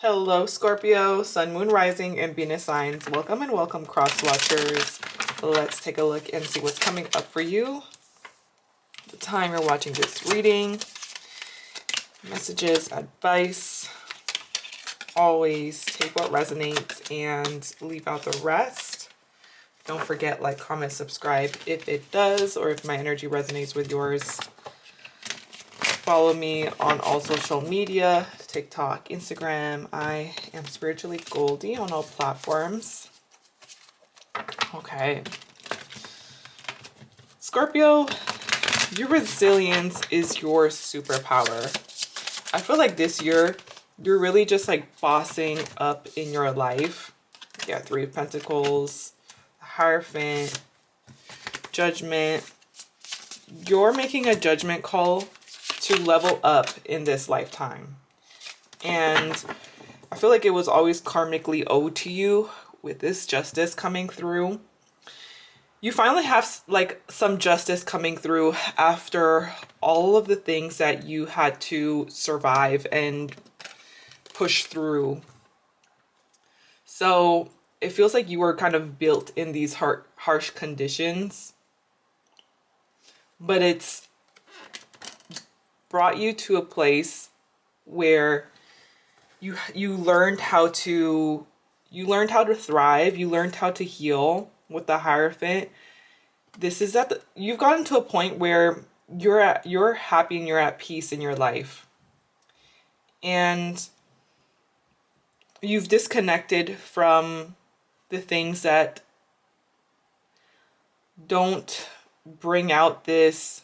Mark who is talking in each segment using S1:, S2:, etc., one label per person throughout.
S1: Hello, Scorpio, Sun, Moon, Rising, and Venus signs. Welcome and welcome, cross watchers. Let's take a look and see what's coming up for you. The time you're watching this reading, messages, advice. Always take what resonates and leave out the rest. Don't forget, like, comment, subscribe if it does, or if my energy resonates with yours. Follow me on all social media, TikTok, Instagram. I am Spiritually Goldie on all platforms. Okay. Scorpio, your resilience is your superpower. I feel like this year, you're really just like bossing up in your life. Yeah, Three of Pentacles, Hierophant, Judgment. You're making a judgment call to level up in this lifetime. And I feel like it was always karmically owed to you with this justice coming through. You finally have like some justice coming through after all of the things that you had to survive and push through. So it feels like you were kind of built in these harsh conditions, but it's brought you to a place where you learned how to thrive, you learned how to heal with the Hierophant. This is you've gotten to a point where you're happy and you're at peace in your life. And you've disconnected from the things that don't bring out this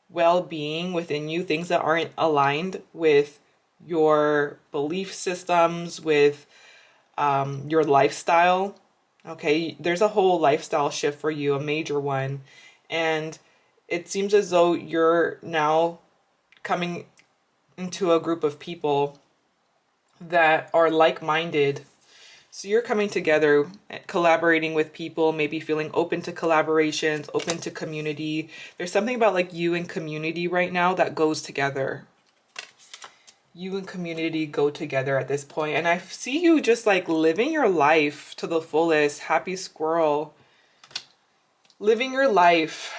S1: well-being within you, things that aren't aligned with your belief systems, with your lifestyle. Okay, there's a whole lifestyle shift for you, a major one, and it seems as though you're now coming into a group of people that are like-minded. So you're coming together, collaborating with people, maybe feeling open to collaborations, open to community. There's something about like you and community right now that goes together. You and community go together at this point. And I see you just like living your life to the fullest. Happy squirrel. Living your life.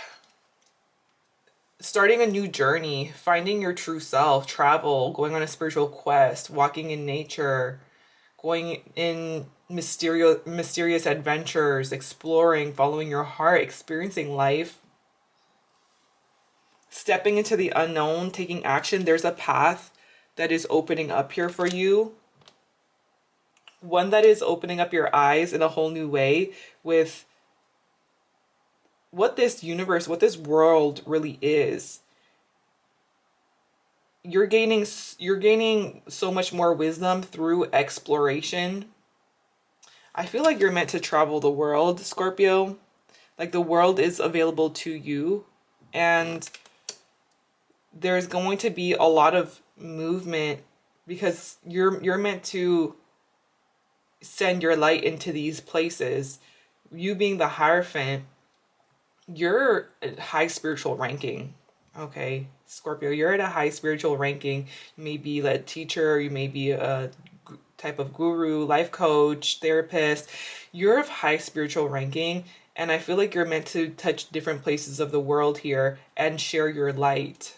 S1: Starting a new journey. Finding your true self. Travel. Going on a spiritual quest. Walking in nature. Going in mysterious adventures, exploring, following your heart, experiencing life, stepping into the unknown, taking action. There's a path that is opening up here for you. One that is opening up your eyes in a whole new way with what this universe, what this world really is. You're gaining so much more wisdom through exploration. I feel like you're meant to travel the world, Scorpio. Like the world is available to you, and there's going to be a lot of movement because you're meant to send your light into these places. You being the Hierophant, you're at high spiritual ranking. Okay, Scorpio, you're at a high spiritual ranking. You may be a teacher, you may be a type of guru, life coach, therapist. You're of high spiritual ranking, and I feel like you're meant to touch different places of the world here and share your light.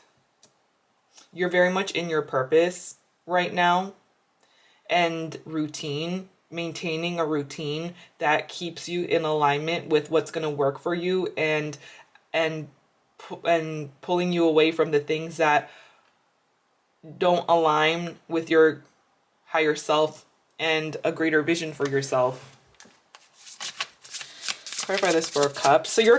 S1: You're very much in your purpose right now, and routine, maintaining a routine that keeps you in alignment with what's going to work for you, and pulling you away from the things that don't align with your higher self and a greater vision for yourself. Clarify this for a cup. So you're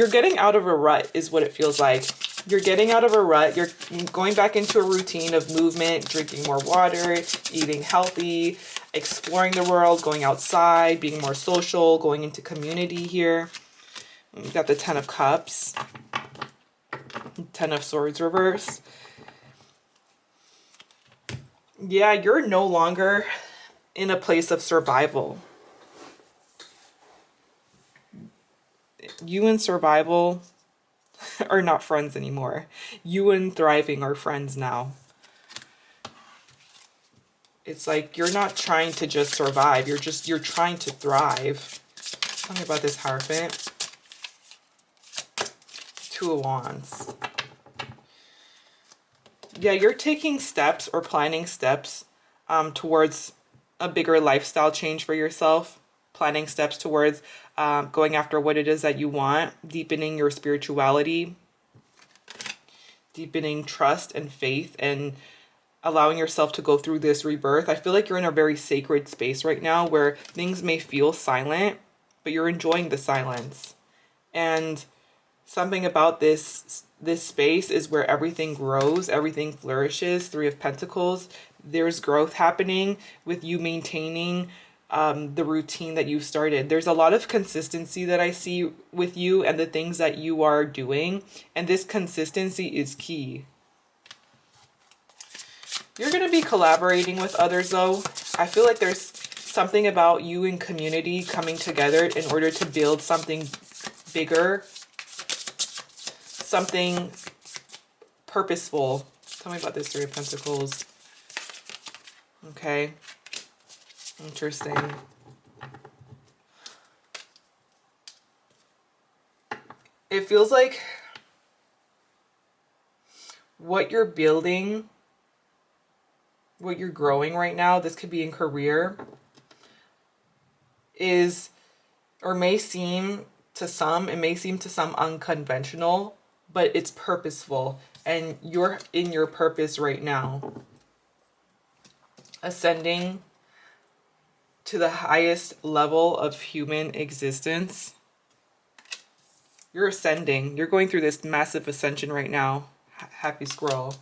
S1: getting out of a rut is what it feels like. You're getting out of a rut. You're going back into a routine of movement, drinking more water, eating healthy, exploring the world, going outside, being more social, going into community here. We've got the Ten of Cups, Ten of Swords reverse. Yeah, you're no longer in a place of survival. You and survival are not friends anymore. You and thriving are friends now. It's like you're not trying to just survive. You're trying to thrive. Tell me about this Hierophant. Two of Wands. Yeah, you're taking steps or planning steps towards a bigger lifestyle change for yourself. Planning steps towards going after what it is that you want. Deepening your spirituality. Deepening trust and faith, and allowing yourself to go through this rebirth. I feel like you're in a very sacred space right now where things may feel silent, but you're enjoying the silence. And something about this space is where everything grows, everything flourishes. Three of Pentacles. There's growth happening with you maintaining the routine that you started. There's a lot of consistency that I see with you and the things that you are doing. And this consistency is key. You're going to be collaborating with others, though. I feel like there's something about you and community coming together in order to build something bigger, something purposeful. Tell me about this Three of Pentacles. Okay. Interesting. It feels like what you're building, what you're growing right now, this could be in career, is, or may seem to some, it may seem to some unconventional, but it's purposeful, and you're in your purpose right now. Ascending to the highest level of human existence. You're ascending. You're going through this massive ascension right now. Happy squirrel.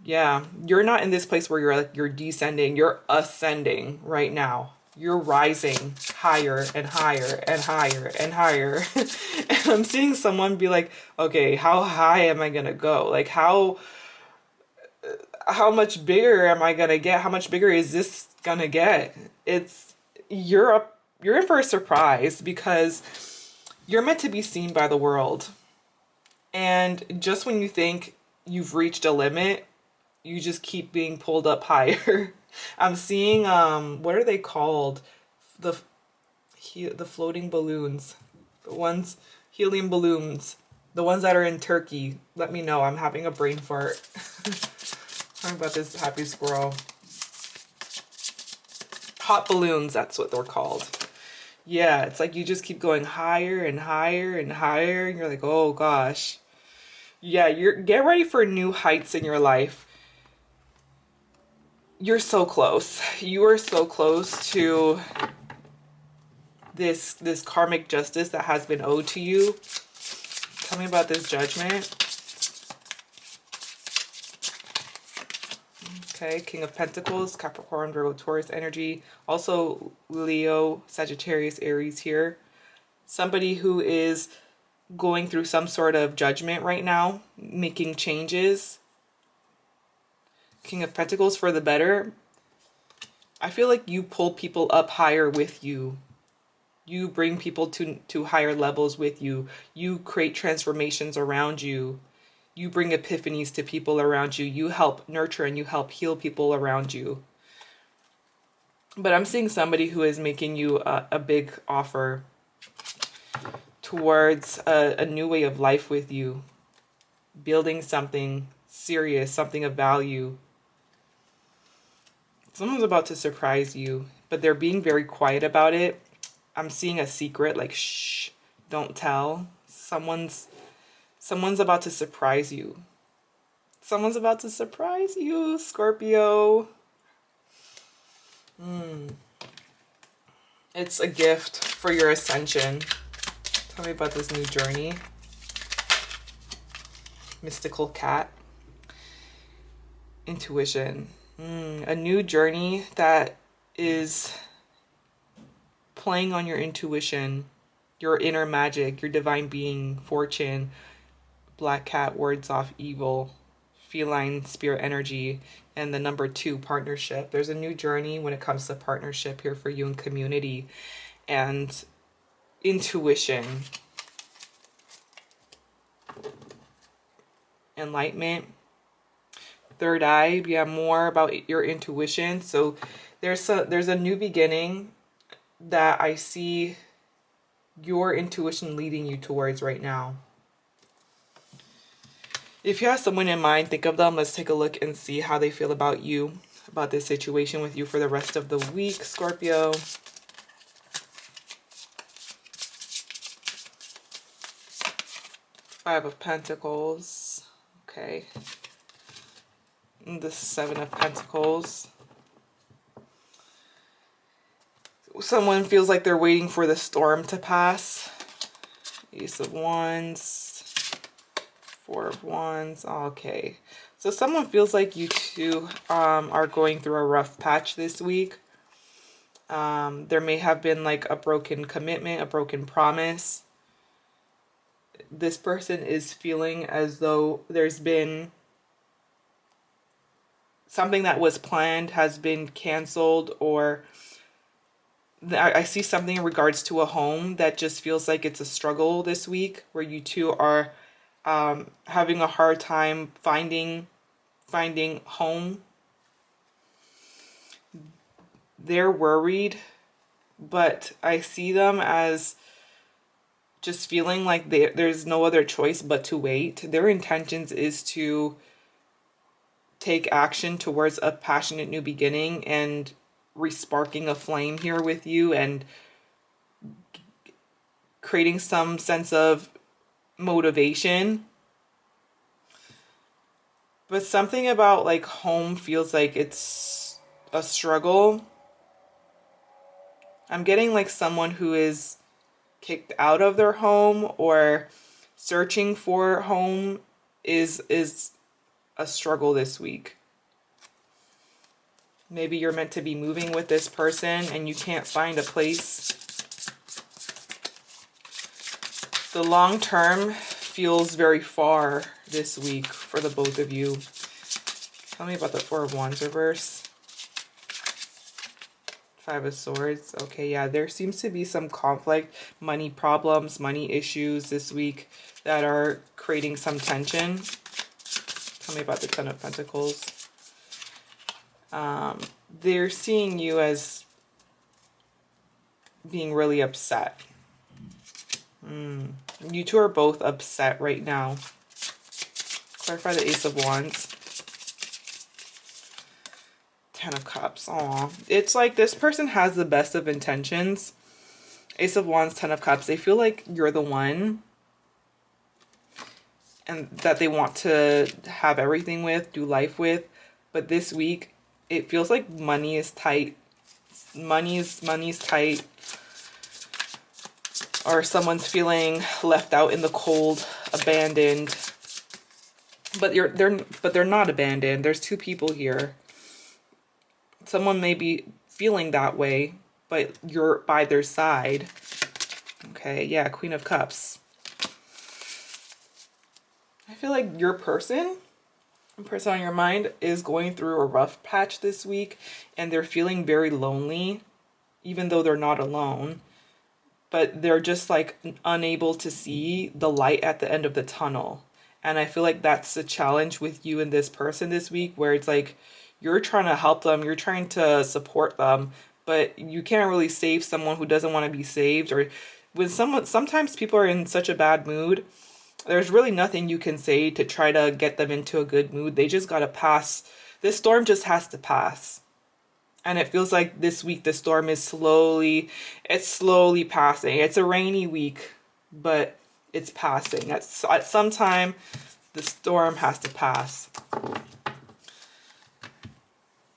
S1: Yeah, you're not in this place where you're descending. You're ascending right now. You're rising higher and higher and higher and higher. And I'm seeing someone be like, okay, how high am I gonna go? Like how much bigger am I gonna get? How much bigger is this gonna get? You're in for a surprise, because you're meant to be seen by the world. And just when you think you've reached a limit, you just keep being pulled up higher. I'm seeing what are they called? The floating balloons. The ones, helium balloons. The ones that are in Turkey. Let me know. I'm having a brain fart. Talking about this happy squirrel. Hot balloons, that's what they're called. Yeah, it's like you just keep going higher and higher and higher, and you're like, oh gosh. Yeah, get ready for new heights in your life. You're so close. You are so close to this karmic justice that has been owed to you. Tell me about this Judgment. Okay, King of Pentacles, Capricorn, Virgo, Taurus energy. Also Leo, Sagittarius, Aries here. Somebody who is going through some sort of judgment right now, making changes. King of Pentacles for the better. I feel like you pull people up higher with you. You bring people to higher levels with you. You create transformations around you. You bring epiphanies to people around you. You help nurture and you help heal people around you. But I'm seeing somebody who is making you a big offer towards a new way of life with you. Building something serious, something of value. Someone's about to surprise you, but they're being very quiet about it. I'm seeing a secret, like, shh, don't tell. Someone's about to surprise you. Someone's about to surprise you, Scorpio. It's a gift for your ascension. Tell me about this new journey. Mystical cat. Intuition. A new journey that is playing on your intuition, your inner magic, your divine being, fortune. Black cat wards off evil, feline spirit energy, and the number 2, partnership. There's a new journey when it comes to partnership here for you in community and intuition. Enlightenment. third eye. Yeah, more about your intuition. So there's a new beginning that I see your intuition leading you towards right now. If you have someone in mind, think of them. Let's take a look and see how they feel about you, about this situation with you for the rest of the week, Scorpio. Five of Pentacles. Okay. And the Seven of Pentacles. Someone feels like they're waiting for the storm to pass. Ace of Wands. Four of Wands. Okay. So someone feels like you two are going through a rough patch this week. There may have been like a broken commitment, a broken promise. This person is feeling as though there's been something that was planned has been canceled, or I see something in regards to a home that just feels like it's a struggle this week, where you two are having a hard time finding home. They're worried, but I see them as just feeling like there's no other choice but to wait. Their intentions is to take action towards a passionate new beginning and resparking a flame here with you and creating some sense of motivation. But something about like home feels like it's a struggle. I'm getting like someone who is kicked out of their home or searching for home is a struggle this week. Maybe you're meant to be moving with this person and you can't find a place. The long term feels very far this week for the both of you. Tell me about the Four of Wands reverse. Five of Swords. Okay, yeah, there seems to be some conflict, money problems, money issues this week that are creating some tension. Tell me about the Ten of Pentacles. They're seeing you as being really upset. You two are both upset right now. Clarify the Ace of Wands. Ten of Cups. Aw. It's like this person has the best of intentions. Ace of Wands, Ten of Cups. They feel like you're the one. And that they want to have everything with, do life with. But this week, it feels like money is tight. Money's tight. Or someone's feeling left out in the cold, abandoned. But they're not abandoned. There's two people here. Someone may be feeling that way, but you're by their side. Okay, yeah, Queen of Cups. I feel like your person, the person on your mind, is going through a rough patch this week, and they're feeling very lonely, even though they're not alone. But they're just like unable to see the light at the end of the tunnel. And I feel like that's the challenge with you and this person this week, where it's like you're trying to help them, you're trying to support them, but you can't really save someone who doesn't want to be saved. Or when sometimes people are in such a bad mood, there's really nothing you can say to try to get them into a good mood. They just got to pass. This storm just has to pass. And it feels like this week the storm is slowly passing. It's a rainy week, but it's passing. At some time, the storm has to pass.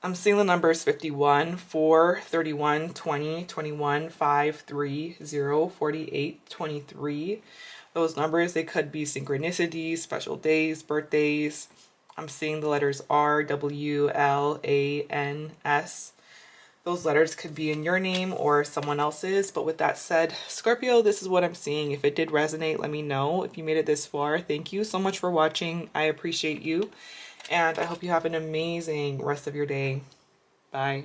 S1: I'm seeing the numbers 51, 4, 31, 20, 21, 5, 3, 0, 48, 23. Those numbers, they could be synchronicities, special days, birthdays. I'm seeing the letters R, W, L, A, N, S. Those letters could be in your name or someone else's. But with that said, Scorpio, this is what I'm seeing. If it did resonate, let me know. If you made it this far, thank you so much for watching. I appreciate you. And I hope you have an amazing rest of your day. Bye.